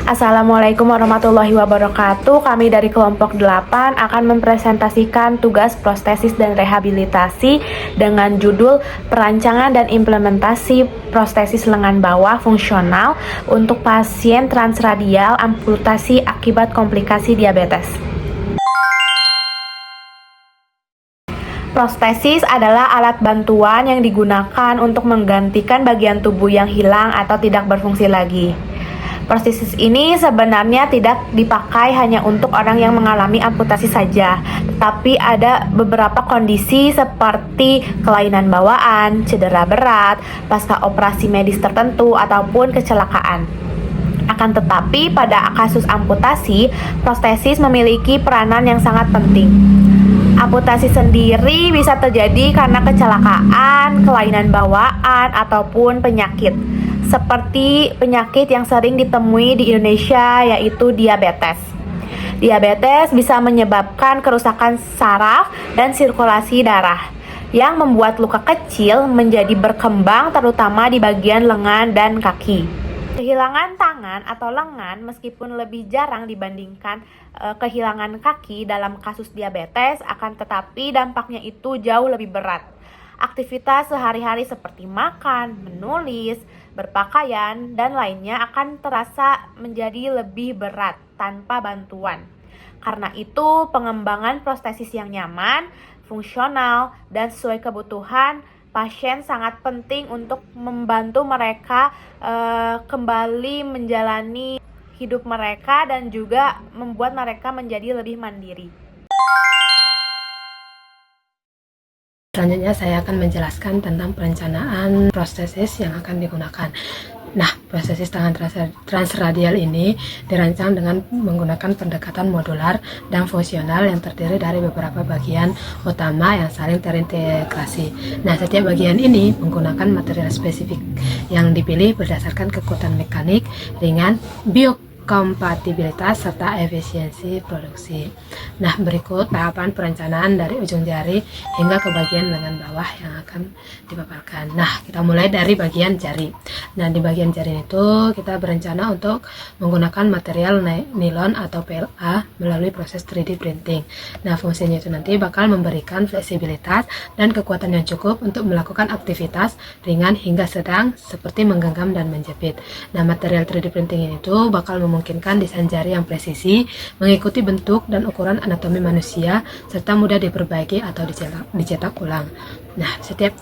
Assalamualaikum warahmatullahi wabarakatuh. Kami dari kelompok 8 akan mempresentasikan tugas prostesis dan rehabilitasi dengan judul Perancangan dan Implementasi Prostesis Lengan Bawah Fungsional untuk Pasien Transradial Amputasi Akibat Komplikasi Diabetes. Prostesis adalah alat bantuan yang digunakan untuk menggantikan bagian tubuh yang hilang atau tidak berfungsi lagi. Prostesis ini sebenarnya tidak dipakai hanya untuk orang yang mengalami amputasi saja, tetapi ada beberapa kondisi seperti kelainan bawaan, cedera berat, pasca operasi medis tertentu, ataupun kecelakaan. Akan tetapi, pada kasus amputasi, prostesis memiliki peranan yang sangat penting. Amputasi sendiri bisa terjadi karena kecelakaan, kelainan bawaan, ataupun penyakit. Seperti penyakit yang sering ditemui di Indonesia, yaitu diabetes. Diabetes bisa menyebabkan kerusakan saraf dan sirkulasi darah, yang membuat luka kecil menjadi berkembang terutama di bagian lengan dan kaki. Kehilangan tangan atau lengan meskipun lebih jarang dibandingkan kehilangan kaki dalam kasus diabetes, akan tetapi dampaknya itu jauh lebih berat. Aktivitas sehari-hari seperti makan, menulis, berpakaian, dan lainnya akan terasa menjadi lebih berat tanpa bantuan. Karena itu, pengembangan prostesis yang nyaman, fungsional, dan sesuai kebutuhan pasien sangat penting untuk membantu mereka kembali menjalani hidup mereka dan juga membuat mereka menjadi lebih mandiri. Selanjutnya saya akan menjelaskan tentang perencanaan prostesis yang akan digunakan. Nah, prostesis tangan transradial ini dirancang dengan menggunakan pendekatan modular dan fungsional yang terdiri dari beberapa bagian utama yang saling terintegrasi. Nah, setiap bagian ini menggunakan material spesifik yang dipilih berdasarkan kekuatan mekanik, ringan, biokompatibilitas, serta efisiensi produksi. Nah, berikut tahapan perencanaan dari ujung jari hingga ke bagian lengan bawah yang akan dipaparkan. Nah, kita mulai dari bagian jari. Nah, di bagian jari itu kita berencana untuk menggunakan material nilon atau PLA melalui proses 3D printing. Nah, fungsinya itu nanti bakal memberikan fleksibilitas dan kekuatan yang cukup untuk melakukan aktivitas ringan hingga sedang seperti menggenggam dan menjepit. Nah, material 3D printing ini tuh bakal memungkinkan desain jari yang presisi, mengikuti bentuk dan ukuran anatomi manusia, serta mudah diperbaiki atau dicetak ulang. Nah, setiap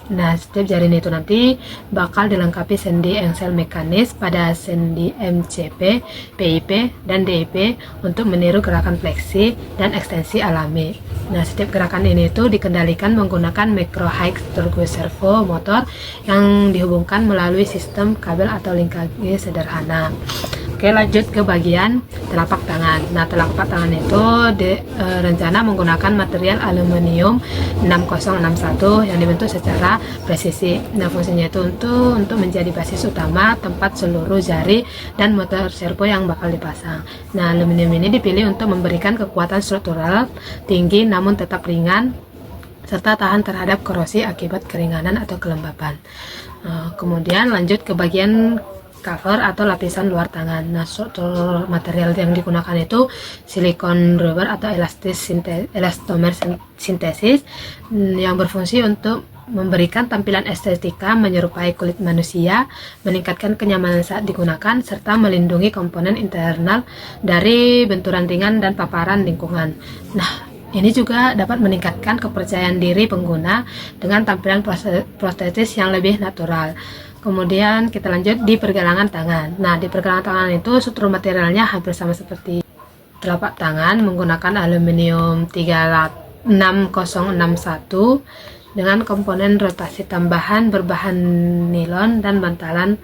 jari ini itu nanti bakal dilengkapi sendi engsel mekanis pada sendi MCP, PIP, dan DIP untuk meniru gerakan fleksi dan ekstensi alami. Nah, setiap gerakan ini itu dikendalikan menggunakan micro high turbo servo motor yang dihubungkan melalui sistem kabel atau linkage sederhana. Oke, lanjut ke bagian telapak tangan. Nah, telapak tangan itu rencana menggunakan material aluminium 6061 yang dibentuk secara presisi. Nah, fungsinya itu untuk menjadi basis utama tempat seluruh jari dan motor servo yang bakal dipasang. Nah, aluminium ini dipilih untuk memberikan kekuatan struktural tinggi namun tetap ringan serta tahan terhadap korosi akibat keringanan atau kelembapan. Kemudian lanjut ke bagian cover atau lapisan luar tangan. Nah, struktur material yang digunakan itu silikon rubber atau elastomer sintesis yang berfungsi untuk memberikan tampilan estetika menyerupai kulit manusia, meningkatkan kenyamanan saat digunakan, serta melindungi komponen internal dari benturan ringan dan paparan lingkungan. Nah, ini juga dapat meningkatkan kepercayaan diri pengguna dengan tampilan prostesis yang lebih natural. Kemudian kita lanjut di pergelangan tangan. Nah, di pergelangan tangan itu struktur materialnya hampir sama seperti telapak tangan, menggunakan aluminium 36061 dengan komponen rotasi tambahan berbahan nilon dan bantalan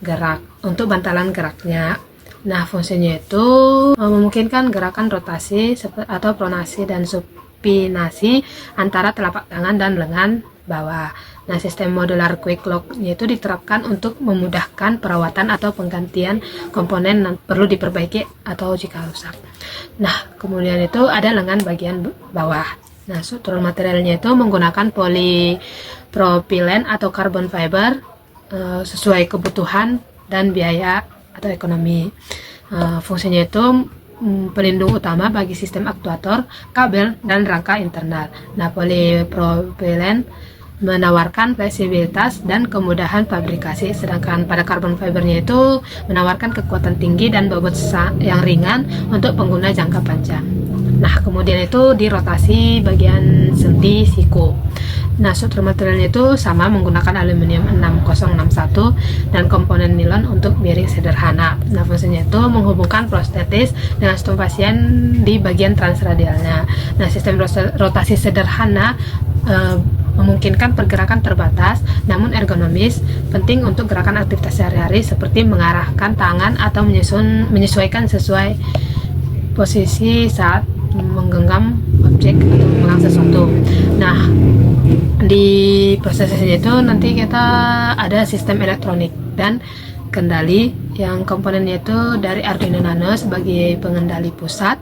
gerak. Untuk bantalan geraknya, nah, fungsinya itu memungkinkan gerakan rotasi atau pronasi dan supinasi antara telapak tangan dan lengan bawah. Nah, sistem modular quick lock itu diterapkan untuk memudahkan perawatan atau penggantian komponen yang perlu diperbaiki atau jika rusak. Nah, kemudian itu ada lengan bagian bawah. Nah, struktur materialnya itu menggunakan polipropilen atau carbon fiber sesuai kebutuhan dan biaya atau ekonomi. Fungsinya itu pelindung utama bagi sistem aktuator, kabel, dan rangka internal. Nah, polipropilen menawarkan fleksibilitas dan kemudahan fabrikasi, sedangkan pada carbon fibernya itu menawarkan kekuatan tinggi dan bobot yang ringan untuk pengguna jangka panjang. Nah, kemudian itu di rotasi bagian sendi siku. Nah, struktur materialnya itu sama, menggunakan aluminium 6061 dan komponen nilon untuk miring sederhana. Nah, fungsinya itu menghubungkan prostetis dengan stump pasien di bagian transradialnya. Nah, sistem rotasi sederhana memungkinkan pergerakan terbatas namun ergonomis, penting untuk gerakan aktivitas sehari-hari seperti mengarahkan tangan atau menyesuaikan sesuai posisi saat menggenggam objek atau memegang sesuatu. Nah, di prosesnya itu nanti kita ada sistem elektronik dan kendali yang komponennya itu dari Arduino Nano sebagai pengendali pusat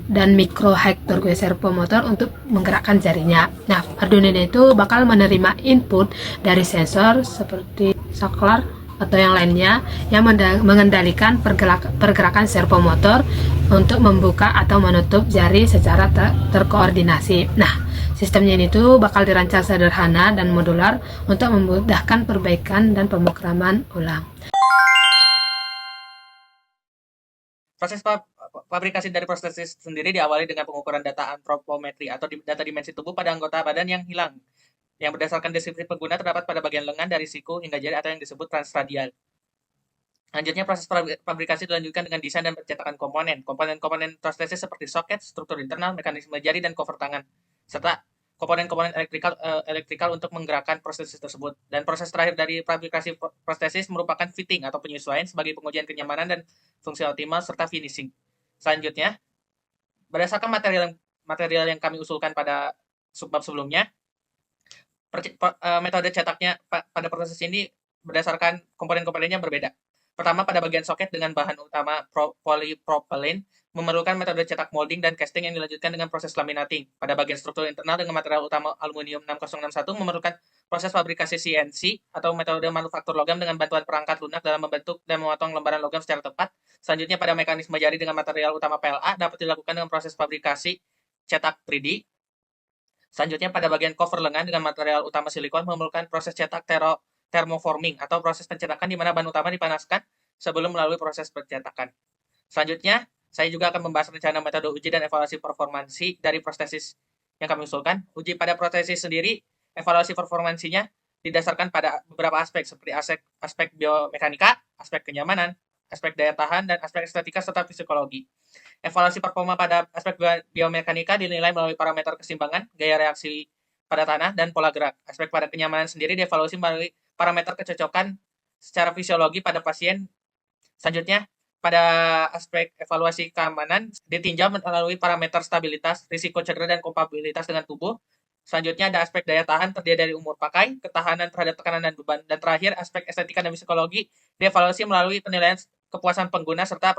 dan micro hector servo motor untuk menggerakkan jarinya. Nah, Arduino itu bakal menerima input dari sensor seperti saklar atau yang lainnya yang mengendalikan pergerakan servo motor untuk membuka atau menutup jari secara terkoordinasi. Nah, sistemnya ini tuh bakal dirancang sederhana dan modular untuk memudahkan perbaikan dan pemrograman ulang. Proses fabrikasi dari prostesis sendiri diawali dengan pengukuran data antropometri atau data dimensi tubuh pada anggota badan yang hilang, yang berdasarkan deskripsi pengguna terdapat pada bagian lengan dari siku hingga jari atau yang disebut transradial. Selanjutnya, proses fabrikasi dilanjutkan dengan desain dan pencetakan komponen. Komponen-komponen prostesis seperti soket, struktur internal, mekanisme jari, dan cover tangan, serta komponen-komponen elektrikal untuk menggerakkan prostesis tersebut. Dan proses terakhir dari fabrikasi prostesis merupakan fitting atau penyesuaian sebagai pengujian kenyamanan dan fungsi optimal serta finishing. Selanjutnya, berdasarkan material yang kami usulkan pada subbab sebelumnya, metode cetaknya pada proses ini berdasarkan komponen-komponennya berbeda. Pertama, pada bagian soket dengan bahan utama polypropylene memerlukan metode cetak molding dan casting yang dilanjutkan dengan proses laminating. Pada bagian struktur internal dengan material utama aluminium 6061 memerlukan proses fabrikasi CNC atau metode manufaktur logam dengan bantuan perangkat lunak dalam membentuk dan memotong lembaran logam secara tepat. Selanjutnya, pada mekanisme jari dengan material utama PLA dapat dilakukan dengan proses fabrikasi cetak 3D. Selanjutnya, pada bagian cover lengan dengan material utama silikon memerlukan proses cetak thermoforming atau proses pencetakan di mana bahan utama dipanaskan sebelum melalui proses pencetakan. Selanjutnya, saya juga akan membahas rencana metode uji dan evaluasi performansi dari prostesis yang kami usulkan. Uji pada prostesis sendiri, evaluasi performansinya didasarkan pada beberapa aspek seperti aspek biomekanika, aspek kenyamanan, aspek daya tahan, dan aspek estetika serta psikologi. Evaluasi performa pada aspek biomekanika dinilai melalui parameter keseimbangan, gaya reaksi pada tanah, dan pola gerak. Aspek pada kenyamanan sendiri dievaluasi melalui parameter kecocokan secara fisiologi pada pasien. Selanjutnya, pada aspek evaluasi keamanan ditinjau melalui parameter stabilitas, risiko cedera, dan kompatibilitas dengan tubuh. Selanjutnya ada aspek daya tahan terdiri dari umur pakai, ketahanan terhadap tekanan dan beban, dan terakhir aspek estetika dan psikologi dievaluasi melalui penilaian kepuasan pengguna serta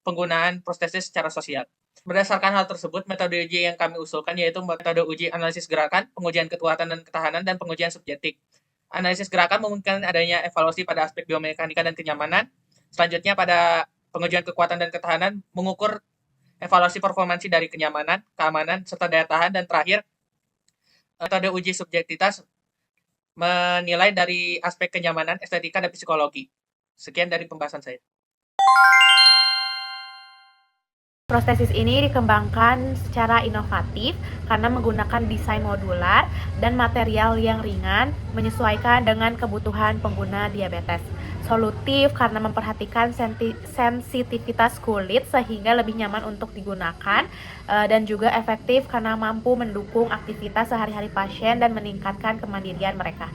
penggunaan prostesis secara sosial. Berdasarkan hal tersebut, metode uji yang kami usulkan yaitu metode uji analisis gerakan, pengujian kekuatan dan ketahanan, dan pengujian subjektif. Analisis gerakan memungkinkan adanya evaluasi pada aspek biomekanika dan kenyamanan. Selanjutnya pada pengujian kekuatan dan ketahanan mengukur evaluasi performansi dari kenyamanan, keamanan, serta daya tahan, dan terakhir metode uji subjektivitas menilai dari aspek kenyamanan, estetika, dan psikologi. Sekian dari pembahasan saya. Prostesis ini dikembangkan secara inovatif karena menggunakan desain modular dan material yang ringan menyesuaikan dengan kebutuhan pengguna diabetes. Solutif karena memperhatikan sensitivitas kulit sehingga lebih nyaman untuk digunakan, dan juga efektif karena mampu mendukung aktivitas sehari-hari pasien dan meningkatkan kemandirian mereka.